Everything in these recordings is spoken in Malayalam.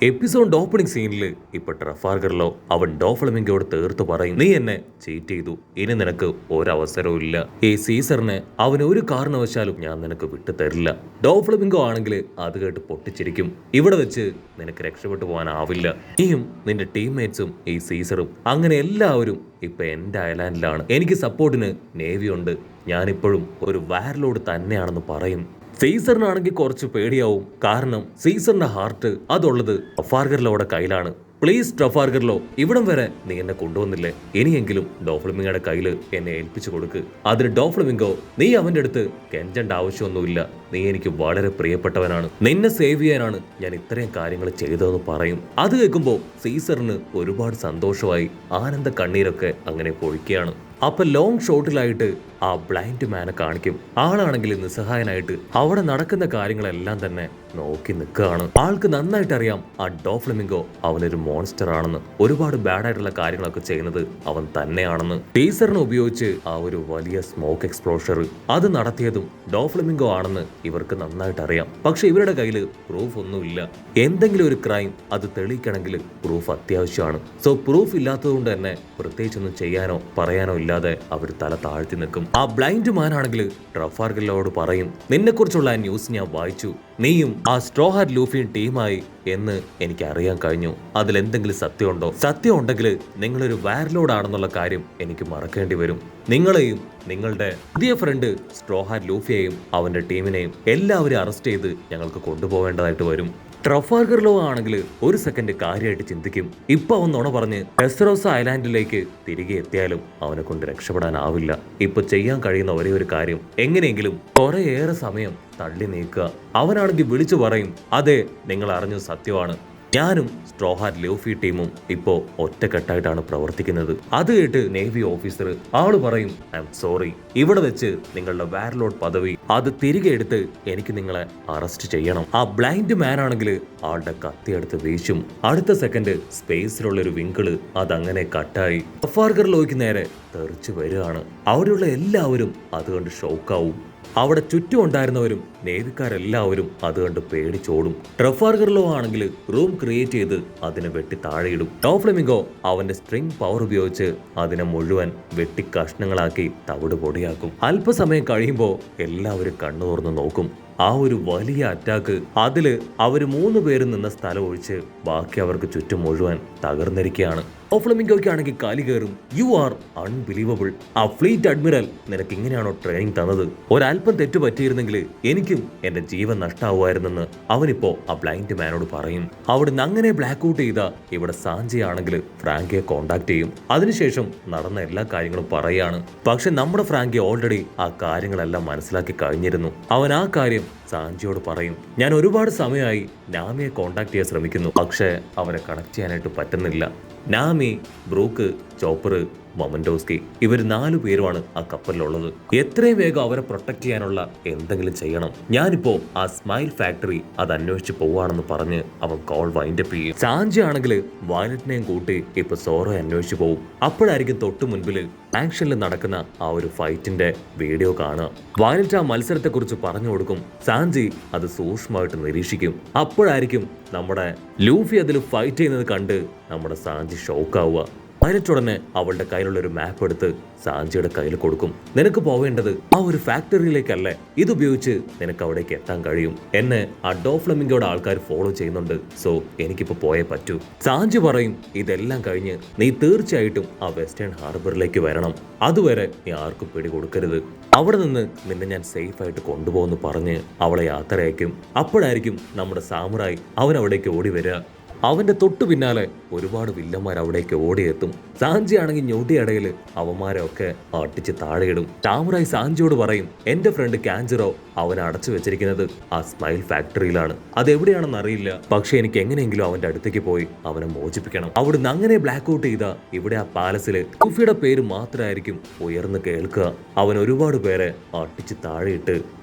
എപ്പിസോഡ് ഓപ്പണിംഗ് സീനിൽ ഇപ്പൊ ട്രഫാൽഗറിലോ അവൻ ഡോഫ്ലമിംഗോട് തീർത്ത് പറയും, നീ എന്നെ ചീറ്റ് ചെയ്തു, ഇനി നിനക്ക് ഒരവസരവും ഇല്ല. ഈ സീസറിനെ അവൻ ഒരു കാരണവശാലും ഞാൻ നിനക്ക് വിട്ടു തരില്ല. ഡോഫ്ലമിംഗോ ആണെങ്കിൽ അത് കേട്ട് പൊട്ടിച്ചിരിക്കും. ഇവിടെ വെച്ച് നിനക്ക് രക്ഷപ്പെട്ടു പോകാനാവില്ല. നീയും നിന്റെ ടീംമേറ്റ്സും ഈ സീസറും അങ്ങനെ എല്ലാവരും ഇപ്പൊ എന്റെ ഐലാൻഡിലാണ്. എനിക്ക് സപ്പോർട്ടിന് നേവി ഉണ്ട്. ഞാനിപ്പോഴും ഒരു വാർലോഡ് തന്നെയാണെന്ന് പറയും. സീസറിനാണെങ്കിൽ കുറച്ച് പേടിയാവും. കാരണം സീസറിന്റെ ഹാർട്ട് അതുള്ളത് ട്രഫാൽഗറിലോയുടെ കയ്യിലാണ്. പ്ലീസ് ട്രഫാൽഗറിലോ, ഇവിടം വരെ നീ എന്നെ കൊണ്ടുവന്നില്ലേ, ഇനിയെങ്കിലും ഡോഫ്ലമിംഗോയുടെ കയ്യിൽ എന്നെ ഏൽപ്പിച്ചു കൊടുക്ക്. അതിന് ഡോഫ്ലമിംഗോ, നീ അവന്റെ അടുത്ത് കെഞ്ചേണ്ട ആവശ്യമൊന്നുമില്ല, നീ എനിക്ക് വളരെ പ്രിയപ്പെട്ടവനാണ്, നിന്നെ സേവ് ചെയ്യാനാണ് ഞാൻ ഇത്രയും കാര്യങ്ങൾ ചെയ്തതെന്ന് പറയും. അത് കേൾക്കുമ്പോൾ സീസറിന് ഒരുപാട് സന്തോഷമായി. ആനന്ദ കണ്ണീരൊക്കെ അങ്ങനെ പൊഴിക്കുകയാണ്. അപ്പൊ ലോങ് ഷോട്ടിലായിട്ട് ആ ബ്ലൈൻഡ് മാനെ കാണിക്കും. ആളാണെങ്കിൽ നിസ്സഹായനായിട്ട് അവിടെ നടക്കുന്ന കാര്യങ്ങളെല്ലാം തന്നെ നോക്കി നിൽക്കുകയാണ്. ആൾക്ക് നന്നായിട്ട് അറിയാം ആ ഡോഫ്ലമിംഗോ അവനൊരു മോൺസ്റ്റർ ആണെന്ന്. ഒരുപാട് ബാഡായിട്ടുള്ള കാര്യങ്ങളൊക്കെ ചെയ്യുന്നത് അവൻ തന്നെയാണെന്ന്. ടീസറിനെ ഉപയോഗിച്ച് ആ ഒരു വലിയ സ്മോക്ക് എക്സ്പ്ലോഷർ അത് നടത്തിയതും ഡോഫ്ലമിംഗോ ആണെന്ന് ഇവർക്ക് നന്നായിട്ട് അറിയാം. പക്ഷെ ഇവരുടെ കയ്യിൽ പ്രൂഫ് ഒന്നുമില്ല. എന്തെങ്കിലും ഒരു ക്രൈം അത് തെളിയിക്കണമെങ്കിൽ പ്രൂഫ് അത്യാവശ്യമാണ്. സോ പ്രൂഫ് ഇല്ലാത്തത് കൊണ്ട് തന്നെ പ്രത്യേകിച്ചൊന്നും ചെയ്യാനോ പറയാനോ ഇല്ലാതെ അവർ തല താഴ്ത്തി നിൽക്കും. ആ ബ്ലൈൻഡ് മാൻ ആണെങ്കിൽ ട്രഫാൽഗറിലോട് പറയും, നിന്നെ കുറിച്ചുള്ള ആ ന്യൂസ് ഞാൻ വായിച്ചു. നീയും ആ സ്ട്രോ ഹാറ്റ് ലൂഫിയും ടീമായി എന്ന് എനിക്ക് അറിയാൻ കഴിഞ്ഞു. അതിലെന്തെങ്കിലും സത്യമുണ്ടോ? സത്യം ഉണ്ടെങ്കിൽ നിങ്ങളൊരു വാർലോഡ് ആണെന്നുള്ള കാര്യം എനിക്ക് മറക്കേണ്ടി വരും. നിങ്ങളെയും നിങ്ങളുടെ പുതിയ ഫ്രണ്ട് സ്ട്രോ ഹാറ്റ് ലൂഫിയെയും അവന്റെ ടീമിനെയും എല്ലാവരും അറസ്റ്റ് ചെയ്ത് ഞങ്ങൾക്ക് കൊണ്ടുപോകേണ്ടതായിട്ട് വരും. ട്രഫാൽഗറിലോ ആണെങ്കിൽ ഒരു സെക്കൻഡ് കാര്യമായിട്ട് ചിന്തിക്കും. ഇപ്പൊ അവൻ നുണ പറഞ്ഞ് ടെസ്റ്ററോസ ഐലാൻഡിലേക്ക് തിരികെ എത്തിയാലും അവനെ കൊണ്ട് രക്ഷപ്പെടാനാവില്ല. ഇപ്പൊ ചെയ്യാൻ കഴിയുന്ന ഒരേ ഒരു കാര്യം എങ്ങനെയെങ്കിലും കുറേയേറെ സമയം തള്ളി നീക്കുക. അവനാണെങ്കിൽ വിളിച്ചു പറയും, അതെ, നിങ്ങൾ അറിഞ്ഞത് സത്യമാണ്, ഞാനും സ്ട്രോ ഹാറ്റ് ലൂഫി ടീമും ഇപ്പോ ഒറ്റക്കെട്ടായിട്ടാണ് പ്രവർത്തിക്കുന്നത്. അത് കേട്ട് നേവി ഓഫീസർ ആള് പറയും, ഐ എം സോറി, ഇവിടെ വെച്ച് നിങ്ങളുടെ വാർലോഡ് പദവി അത് തിരികെ എടുത്ത് എനിക്ക് നിങ്ങളെ അറസ്റ്റ് ചെയ്യണം. ആ ബ്ലൈൻഡ് മാൻ ആണെങ്കിൽ ആളുടെ കത്തിയെടുത്ത് വീശും. അടുത്ത സെക്കൻഡ് സ്പേസിലുള്ള ഒരു വിങ്കിള് അതങ്ങനെ കട്ടായി ട്രഫാൽഗറിലോയ്ക്ക് നേരെ തെറിച്ചു വരികയാണ്. അവിടെയുള്ള എല്ലാവരും അതുകൊണ്ട് ഷോക്കാവും. അവിടെ ചുറ്റും ഉണ്ടായിരുന്നവരും നേവിക്കാരെല്ലാവരും അതുകൊണ്ട് പേടിച്ചോടും. ട്രഫാൽഗറിലോ ആണെങ്കിൽ റൂം ക്രിയേറ്റ് ചെയ്ത് അതിനെ വെട്ടി താഴെയിടും. ഡോഫ്ലമിംഗോ അവന്റെ സ്ട്രിംഗ് പവർ ഉപയോഗിച്ച് അതിനെ മുഴുവൻ വെട്ടി കഷ്ണങ്ങളാക്കി തവിട് പൊടിയാക്കും. അല്പസമയം കഴിയുമ്പോൾ എല്ലാവരും കണ്ണു തുറന്ന് നോക്കും. ആ ഒരു വലിയ അറ്റാക്ക് അതില് അവര് 3 പേര് നിന്ന സ്ഥലം ഒഴിച്ച് ബാക്കി അവർക്ക് ചുറ്റും മുഴുവൻ തകർന്നിരിക്കുകയാണ്. ഡോഫ്ലമിംഗോയ്ക്കാണെങ്കിൽ കാലി കയറും. You are unbelievable. ആ ഫ്ലീറ്റ് അഡ്മിറൽ നിനക്ക് ഇങ്ങനെയാണോ ട്രെയിനിങ് തന്നത്? ഒരല്പം തെറ്റ് പറ്റിയിരുന്നെങ്കിൽ എനിക്കും എന്റെ ജീവൻ നഷ്ടാവുമായിരുന്നെന്ന് അവനിപ്പോ ആ ബ്ലൈൻഡ് മാനോട് പറയും. അവിടുന്ന് അങ്ങനെ ബ്ലാക്ക് ഔട്ട് ചെയ്ത ഇവിടെ സാഞ്ചി ആണെങ്കിൽ ഫ്രാങ്കിയെ കോണ്ടാക്ട് ചെയ്യും. അതിനുശേഷം നടന്ന എല്ലാ കാര്യങ്ങളും പറയാണ്. പക്ഷെ നമ്മുടെ ഫ്രാങ്കി ഓൾറെഡി ആ കാര്യങ്ങളെല്ലാം മനസ്സിലാക്കി കഴിഞ്ഞിരുന്നു. അവൻ ആ കാര്യം സാഞ്ചിയോട് പറയും. ഞാൻ ഒരുപാട് സമയമായി നാമിയെ കോണ്ടാക്ട് ചെയ്യാൻ ശ്രമിക്കുന്നു, പക്ഷേ അവരെ കണക്ട് ചെയ്യാനായിട്ട് പറ്റുന്നില്ല. നാമി, ബ്രൂക്ക്, ചോപ്പർ, മൊമൻഡോസ്കി ഇവർ 4 പേരുമാണ് ആ കപ്പലിലുള്ളത്. എത്രയും വേഗം അവരെ പ്രൊട്ടക്ട് ചെയ്യാനുള്ള എന്തെങ്കിലും ചെയ്യണം. ഞാനിപ്പോ ആ സ്മൈൽ ഫാക്ടറി അത് അന്വേഷിച്ച് പോവാണെന്ന് പറഞ്ഞ് അവൻ കോൾ വൈൻഡപ്പ് ചെയ്യും. സാഞ്ചി ആണെങ്കിൽ വയലറ്റിനെയും കൂട്ടി ഇപ്പൊ സോറോ അന്വേഷിച്ച് പോവും. അപ്പോഴായിരിക്കും തൊട്ടു മുൻപിൽ ആക്ഷനിൽ നടക്കുന്ന ആ ഒരു ഫൈറ്റിന്റെ വീഡിയോ കാണുക. വയലറ്റ് ആ മത്സരത്തെ കുറിച്ച് പറഞ്ഞു കൊടുക്കും. സാഞ്ചി അത് സൂക്ഷ്മമായിട്ട് നിരീക്ഷിക്കും. അപ്പോഴായിരിക്കും നമ്മുടെ ലൂഫി അതിൽ ഫൈറ്റ് ചെയ്യുന്നത് കണ്ട് നമ്മുടെ സാഞ്ചി ഷോക്കാവുക. വയലറ്റ് ഉടനെ അവളുടെ കയ്യിലുള്ള ഒരു മാപ്പ് എടുത്ത് സാഞ്ചിയുടെ കയ്യിൽ കൊടുക്കും. നിനക്ക് പോവേണ്ടത് ആ ഒരു ഫാക്ടറിയിലേക്കല്ലേ, ഇതുപയോഗിച്ച് നിനക്ക് അവിടേക്ക് എത്താൻ കഴിയും. എന്നെ ആ ഡോഫ്ലമിംഗോയുടെ ആൾക്കാർ ഫോളോ ചെയ്യുന്നുണ്ട്, സോ എനിക്കിപ്പോ പോയേ പറ്റൂ. സാഞ്ചി പറയും, ഇതെല്ലാം കഴിഞ്ഞ് നീ തീർച്ചയായിട്ടും ആ വെസ്റ്റേൺ ഹാർബറിലേക്ക് വരണം. അതുവരെ നീ ആർക്കും പിടി കൊടുക്കരുത്. അവിടെ നിന്ന് നിന്നെ ഞാൻ സേഫ് ആയിട്ട് കൊണ്ടുപോകുന്നു പറഞ്ഞ് അവളെ യാത്രയക്കും. അപ്പോഴായിരിക്കും നമ്മുടെ സാമുറായി അവൻ അവിടേക്ക് ഓടി വരിക. അവന്റെ തൊട്ടു പിന്നാലെ ഒരുപാട് വില്ലന്മാർ അവിടേക്ക് ഓടിയെത്തും. സാഞ്ചി ആണെങ്കിൽ ഞൊടിയിടയിൽ അവന്മാരെ ഒക്കെ അട്ടിച്ച് താഴെയിടും. സാമുറായി സാഞ്ചിയോട് പറയും, എന്റെ ഫ്രണ്ട് കാഞ്ചറോ അവനെ അടച്ചു വെച്ചിരിക്കുന്നത് ആ സ്മൈൽ ഫാക്ടറിയിലാണ്. അതെവിടെയാണെന്ന് അറിയില്ല, പക്ഷെ എനിക്ക് എങ്ങനെയെങ്കിലും അവന്റെ അടുത്തേക്ക് പോയി അവനെ മോചിപ്പിക്കണം. അവിടുന്ന് അങ്ങനെ ബ്ലാക്ക് ഔട്ട് ചെയ്ത ഇവിടെ ആ പാലസില് കുഫിയുടെ പേര് മാത്രമായിരിക്കും ഉയർന്ന് കേൾക്കുക. അവൻ ഒരുപാട് പേരെ അട്ടിച്ച് താഴെയിട്ട്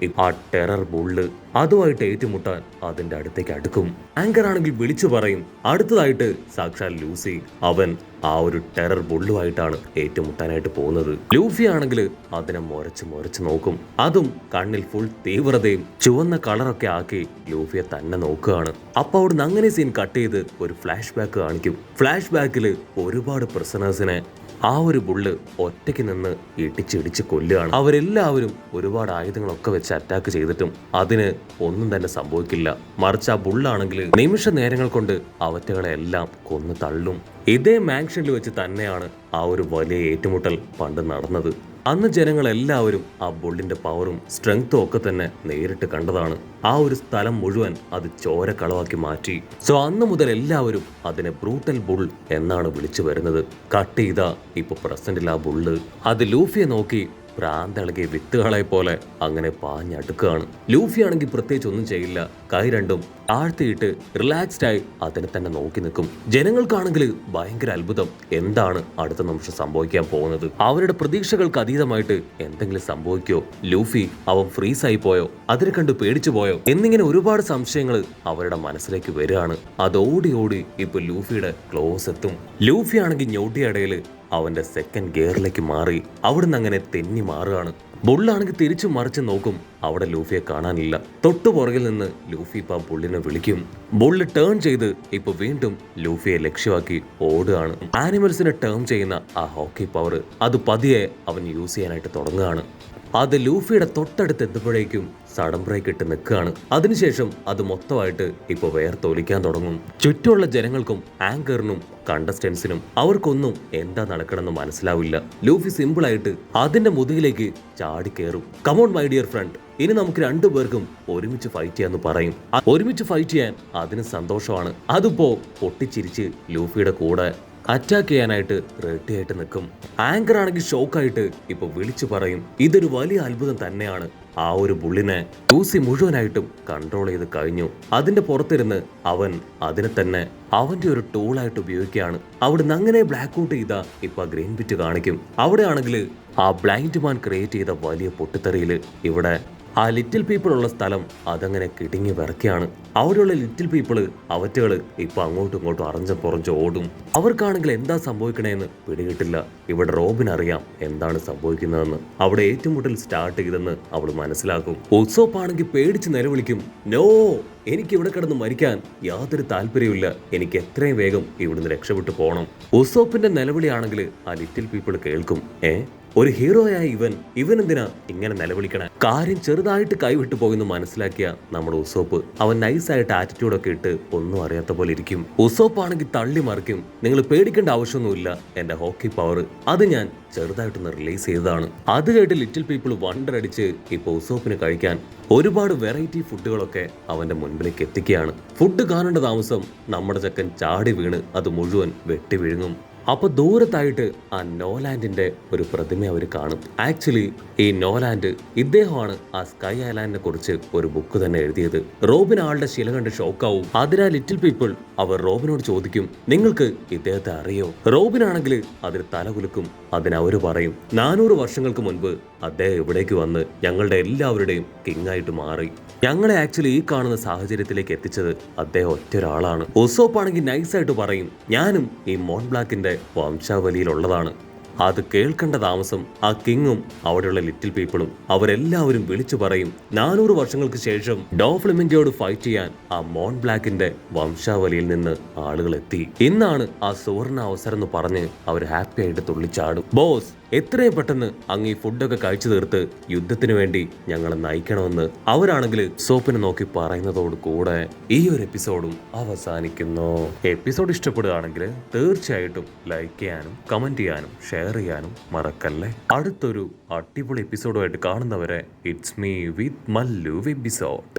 ആ ടെറർ ബുള്ള് അതുമായിട്ട് ഏറ്റുമുട്ടാൻ അതിന്റെ അടുത്തേക്ക് അടുക്കും. ആങ്കർ ആണെങ്കിൽ വിളിച്ചു പറയും, അടുത്തതായിട്ട് സാക്ഷാൽ ലൂസി. അവൻ ആ ഒരു ടെറർ ബുള്ളുമായിട്ടാണ് ഏറ്റുമുട്ടാനായിട്ട് പോകുന്നത്. ലൂഫി ആണെങ്കിൽ അതിനെ മുരച്ച് നോക്കും. അതും കണ്ണിൽ ഫുൾ തീവ്രതയും ചുവന്ന കളറൊക്കെ ആക്കി ലൂഫിയെ തന്നെ നോക്കുകയാണ്. അപ്പൊ അവിടുന്ന് അങ്ങനെ സീൻ കട്ട് ചെയ്ത് ഒരു ഫ്ലാഷ് ബാക്ക് കാണിക്കും. ഫ്ലാഷ് ബാക്കിൽ ഒരുപാട് പ്രിസണേഴ്സിനെ ആ ഒരു ബുള്ള് ഒറ്റയ്ക്ക് നിന്ന് ഇടിച്ചിടിച്ച് കൊല്ലുകയാണ്. അവരെല്ലാവരും ഒരുപാട് ആയുധങ്ങളൊക്കെ വെച്ച് അറ്റാക്ക് ചെയ്തിട്ടും അതിന് ഒന്നും തന്നെ സംഭവിക്കില്ല. മറിച്ച് ആ ബുള്ളാണെങ്കിൽ നിമിഷ നേരങ്ങൾ കൊണ്ട് അവറ്റകളെ എല്ലാം കൊന്നു തള്ളും. ഇതേ മാൻഷനിൽ വെച്ച് തന്നെയാണ് ആ ഒരു വലിയ ഏറ്റുമുട്ടൽ പണ്ട് നടന്നത്. അന്ന് ജനങ്ങളെല്ലാവരും ആ ബുള്ളിന്റെ പവറും സ്ട്രെങ്ത്തും ഒക്കെ തന്നെ നേരിട്ട് കണ്ടതാണ്. ആ ഒരു സ്ഥലം മുഴുവൻ അത് ചോര കളവാക്കി മാറ്റി. സോ അന്ന് മുതൽ എല്ലാവരും അതിനെ ബ്രൂട്ടൽ ബുൾ എന്നാണ് വിളിച്ചു വരുന്നത്. കട്ട് ചെയ്ത ഇപ്പൊ പ്രസന്റിൽ ആ ബുള്ള് അത് ലൂഫിയെ നോക്കി പ്രാന്തളകിയ വിത്തുകളെ പോലെ അങ്ങനെ പാഞ്ഞടുക്കുകയാണ്. ലൂഫി ആണെങ്കിൽ പ്രത്യേകിച്ച് ഒന്നും ചെയ്യില്ല. കൈ രണ്ടും താഴ്ത്തിയിട്ട് റിലാക്സ്ഡ് ആയി അതിനെ തന്നെ നോക്കി നിൽക്കും. ജനങ്ങൾക്കാണെങ്കിൽ ഭയങ്കര അത്ഭുതം, എന്താണ് അടുത്ത നിമിഷം സംഭവിക്കാൻ പോകുന്നത്. അവരുടെ പ്രതീക്ഷകൾക്ക് അതീതമായിട്ട് എന്തെങ്കിലും സംഭവിക്കോ, ലൂഫി അവൻ ഫ്രീസായി പോയോ, അതിനെ കണ്ട് പേടിച്ചു പോയോ എന്നിങ്ങനെ ഒരുപാട് സംശയങ്ങൾ അവരുടെ മനസ്സിലേക്ക് വരികയാണ്. അത് ഓടി ഓടി ഇപ്പൊ ലൂഫിയുടെ ക്ലോസ് എത്തും. ലൂഫി ആണെങ്കിൽ ഞൊട്ടിയടയില് അവന്റെ സെക്കൻഡ് ഗിയറിലേക്ക് മാറി അവിടുന്ന് അങ്ങനെ തെന്നി മാറുകയാണ്. ബുള്ളാണെങ്കിൽ തിരിച്ചു മറിച്ച് നോക്കും, അവിടെ ലൂഫിയെ കാണാനില്ല. തൊട്ടു പുറകിൽ നിന്ന് ലൂഫി ഇപ്പൊ ബുള്ളിനെ വിളിക്കും. ബുള്ള് ടേൺ ചെയ്ത് ഇപ്പൊ വീണ്ടും ലൂഫിയെ ലക്ഷ്യമാക്കി ഓടുകയാണ്. ആനിമൽസിനെ ടേൺ ചെയ്യുന്ന ആ ഹോക്കി പവർ അത് പതിയെ അവൻ യൂസ് ചെയ്യാനായിട്ട് തുടങ്ങുകയാണ്. അത് ലൂഫിയുടെ തൊട്ടടുത്ത് എത്തുമ്പോഴേക്കും സഡൻ ബ്രേക്ക് ഇട്ട് നിൽക്കുകയാണ്. അതിനുശേഷം അത് മൊത്തമായിട്ട് ഇപ്പൊ വേർത്തൊലിക്കാൻ തുടങ്ങും. ചുറ്റുമുള്ള ജനങ്ങൾക്കും ആങ്കറിനും കണ്ടസ്റ്റൻസിനും അവർക്കൊന്നും എന്താ നടക്കണമെന്ന് മനസ്സിലാവില്ല. ലൂഫി സിമ്പിളായിട്ട് അതിന്റെ മുതുകിലേക്ക് ചാടി കയറും. കമോൺ മൈ ഡിയർ ഫ്രണ്ട്, ഇനി നമുക്ക് രണ്ടുപേർക്കും ഒരുമിച്ച് ഫൈറ്റ് ചെയ്യാന്ന് പറയും. ഒരുമിച്ച് ഫൈറ്റ് ചെയ്യാൻ അതിന് സന്തോഷമാണ്. അതിപ്പോ പൊട്ടിച്ചിരിച്ച് ലൂഫിയുടെ കൂടെ അറ്റാക്ക് ചെയ്യാനായിട്ട് റെഡിയായിട്ട് നിൽക്കും. ആങ്കർ ആണെങ്കിൽ ഷോക്കായിട്ട് ഇപ്പൊ വിളിച്ചു പറയും, ഇതൊരു വലിയ അത്ഭുതം തന്നെയാണ്. ആ ഒരു ബുള്ളിനെ ലൂസി മുഴുവനായിട്ടും കൺട്രോൾ ചെയ്ത് കഴിഞ്ഞു. അതിന്റെ പുറത്തിരുന്ന് അവൻ അതിനെ തന്നെ അവന്റെ ഒരു ടൂളായിട്ട് ഉപയോഗിക്കുകയാണ്. അവിടുന്ന് അങ്ങനെ ബ്ലാക്ക് ഔട്ട് ചെയ്ത ഇപ്പൊ ഗ്രീൻ ബിറ്റ് കാണിക്കും. അവിടെ ആണെങ്കിൽ ആ ബ്ലൈൻഡ് മാൻ ക്രിയേറ്റ് ചെയ്ത വലിയ പൊട്ടിത്തെറിയില് ഇവിടെ ആ ലിറ്റിൽ പീപ്പിൾ ഉള്ള സ്ഥലം അതങ്ങനെ കിടുങ്ങി വിറക്കുകയാണ്. അവിടെയുള്ള ലിറ്റിൽ പീപ്പിള് അവറ്റകള് ഇപ്പൊ അങ്ങോട്ടും ഇങ്ങോട്ടും അറിഞ്ഞും പുറഞ്ഞും ഓടും. അവർക്കാണെങ്കിൽ എന്താ സംഭവിക്കണേന്ന് പിടികിട്ടില്ല. ഇവിടെ റോബിൻ അറിയാം എന്താണ് സംഭവിക്കുന്നതെന്ന്. അവിടെ ഏറ്റുമുട്ടൽ സ്റ്റാർട്ട് ചെയ്തെന്ന് അവൾ മനസ്സിലാക്കും. ഉസോപ്പ് ആണെങ്കിൽ പേടിച്ച് നിലവിളിക്കും, നോ, എനിക്ക് ഇവിടെ കിടന്ന് മരിക്കാൻ യാതൊരു താല്പര്യമില്ല. എനിക്ക് എത്രയും വേഗം ഇവിടുന്ന് രക്ഷപ്പെട്ടു പോകണം. ഉസോപ്പിന്റെ നിലവിളിയാണെങ്കിൽ ആ ലിറ്റിൽ പീപ്പിൾ കേൾക്കും. ഒരു ഹീറോയായ ഇവൻ എന്തിനാ ഇങ്ങനെ നിലവിളിക്കണേ? കാര്യം ചെറുതായിട്ട് കൈവിട്ടു പോകുന്നു മനസ്സിലാക്കിയ നമ്മുടെ ഉസോപ്പ് അവൻ നൈസായിട്ട് ആറ്റിറ്റ്യൂഡൊക്കെ ഇട്ട് ഒന്നും അറിയാത്ത പോലെ ഇരിക്കും. ഉസോപ്പ് ആണെങ്കിൽ തള്ളി മറിക്കും, നിങ്ങൾ പേടിക്കേണ്ട ആവശ്യമൊന്നുമില്ല, എന്റെ ഹോക്കി പവർ അത് ഞാൻ ചെറുതായിട്ടൊന്ന് റിലീസ് ചെയ്തതാണ്. അത് കേട്ട് ലിറ്റിൽ പീപ്പിൾ വണ്ടർ അടിച്ച് ഇപ്പൊ ഉസോപ്പിന് കഴിക്കാൻ ഒരുപാട് വെറൈറ്റി ഫുഡുകളൊക്കെ അവന്റെ മുൻപിലേക്ക് എത്തിക്കുകയാണ്. ഫുഡ് കാണേണ്ട താമസം നമ്മുടെ ചക്കൻ ചാടി വീണ് അത് മുഴുവൻ വെട്ടി വിഴുങ്ങും. അപ്പൊ ദൂരത്തായിട്ട് ആ നോലാൻഡിന്റെ ഒരു പ്രതിമ അവർ കാണും. ആക്ച്വലി ഈ നോലാൻഡ് ഇദ്ദേഹമാണ് ആ സ്കൈ ഐലാൻഡിനെ കുറിച്ച് ഒരു ബുക്ക് തന്നെ എഴുതിയത്. റോബിൻ ആളുടെ ശില കണ്ട് ഷോക്കാവും. അതിനാൽ ലിറ്റിൽ പീപ്പിൾ അവർ റോബിനോട് ചോദിക്കും, നിങ്ങൾക്ക് ഇദ്ദേഹത്തെ അറിയോ? റോബിൻ ആണെങ്കിൽ അതിന് തലകുലുക്കും. അതിനവര് പറയും, 400 വർഷങ്ങൾക്ക് മുൻപ് അദ്ദേഹം ഇവിടേക്ക് വന്ന് ഞങ്ങളുടെ എല്ലാവരുടെയും കിങ് ആയിട്ട് മാറി. ഞങ്ങളെ ആക്ച്വലി ഈ കാണുന്ന സാഹചര്യത്തിലേക്ക് എത്തിച്ചത് അദ്ദേഹം ഒറ്റൊരാളാണ്. ഉസോപ്പ് ആണെങ്കിൽ നൈസായിട്ട് പറയും, ഞാനും ഈ മോൺ ബ്ലാക്കിന്റെ വംശാവലിയിലുള്ളതാണ്. അത് കേൾക്കേണ്ട താമസം ആ കിങ്ങും അവിടെയുള്ള ലിറ്റിൽ പീപ്പിളും അവരെല്ലാവരും വിളിച്ചു പറയും, 400 വർഷങ്ങൾക്ക് ശേഷം ഡോഫ്ലെമിംഗോട് ഫൈറ്റ് ചെയ്യാൻ ആ മോൺ ബ്ലാക്കിന്റെ വംശാവലിയിൽ നിന്ന് ആളുകൾ എത്തി. ഇന്നാണ് ആ സുവർണ അവസരം എന്ന് പറഞ്ഞ് അവർ ഹാപ്പി ആയിട്ട് തുള്ളിച്ചാടും. ബോസ്, എത്രയും പെട്ടെന്ന് അങ്ങ് ഈ ഫുഡൊക്കെ കഴിച്ചു തീർത്ത് യുദ്ധത്തിന് വേണ്ടി ഞങ്ങളെ നയിക്കണമെന്ന് അവരാണെങ്കിൽ സോപ്പിനെ നോക്കി പറയുന്നതോട് കൂടെ ഈ ഒരു എപ്പിസോഡും അവസാനിക്കുന്നു. എപ്പിസോഡ് ഇഷ്ടപ്പെടുകയാണെങ്കിൽ തീർച്ചയായിട്ടും ലൈക്ക് ചെയ്യാനും കമന്റ് ചെയ്യാനും ഷെയർ ചെയ്യാനും മറക്കല്ലേ. അടുത്തൊരു അടിപൊളി എപ്പിസോഡുമായിട്ട് കാണുന്നവരെ it's me with Mallu episode.